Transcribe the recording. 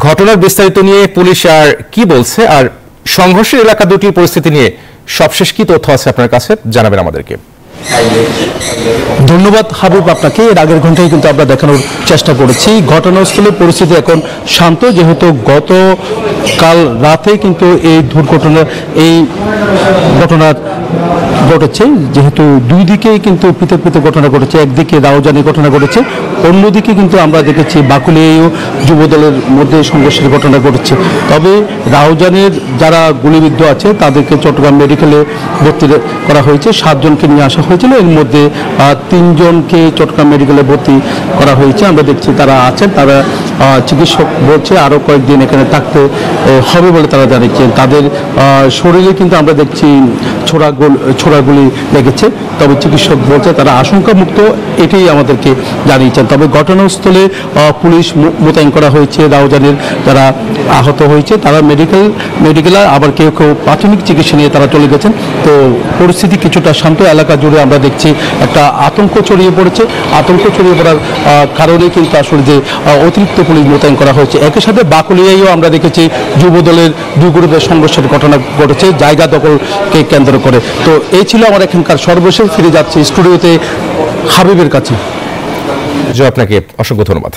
ঘটনার বিস্তারিত নিয়ে পুলিশ আর কি বলছে, আর সংঘর্ষের এলাকা দুটির পরিস্থিতি নিয়ে সবশেষ কি তথ্য আছে আপনার কাছে জানাবেন আমাদেরকে। ধন্যবাদ হাবিব আপনাকে। এর আগের ঘন্টায় কিন্তু আমরা দেখানোর চেষ্টা করেছি ঘটনাস্থলে পরিস্থিতি এখন শান্ত, যেহেতু গতকাল রাতে কিন্তু এই ঘটনা ঘটেছে, যেহেতু দুই দিকেই কিন্তু পৃথক পৃথক ঘটনা ঘটেছে। একদিকে রাউজানের ঘটনা ঘটেছে, অন্যদিকে কিন্তু আমরা দেখেছি বাকুলিয়ায় যুবদলের মধ্যে সংঘর্ষের ঘটনা ঘটেছে। তবে রাউজানের যারা গুলিবিদ্ধ আছে তাদেরকে চট্টগ্রাম মেডিকেলে ভর্তি করা হয়েছে, 7 জনকে নিয়ে আসা হয়েছিল। এর মধ্যে 3 জনকে চট্টগ্রাম মেডিকেলে ভর্তি করা হয়েছে। আমরা দেখছি তারা আছেন, তারা চিকিৎসক বলছে আরও কয়েকদিন এখানে থাকতে হবে বলে তারা জানিয়েছেন। তাদের শরীরে কিন্তু আমরা দেখছি ছোড়াগুলি লেগেছে, তবে চিকিৎসক বলছে তারা আশঙ্কামুক্ত, এটাই আমাদেরকে জানিয়েছেন। তবে ঘটনাস্থলে পুলিশ মোতায়েন করা হয়েছে। রাউজানের যারা আহত হয়েছে তারা মেডিকেল আবার কেউ প্রাথমিক চিকিৎসা নিয়ে তারা চলে গেছেন। তো পরিস্থিতি কিছুটা শান্ত। এলাকা জুড়ে আমরা দেখছি একটা আতঙ্ক ছড়িয়ে পড়েছে। আতঙ্ক ছড়িয়ে পড়ার কারণে কিন্তু আসলে যে অতিরিক্ত পুলিশ মোতায়েন করা হয়েছে। একই সাথে বাকুলিয়ায়ও আমরা দেখেছি যুবদলের দুই গ্রুপের সংঘর্ষের ঘটনা ঘটেছে জায়গা দখলকে কেন্দ্র করে। তো এই ছিল আমার এখানকার সর্বশেষ। ফিরে যাচ্ছি স্টুডিওতে হাবিবের কাছে। আপনাকে অসংখ্য ধন্যবাদ।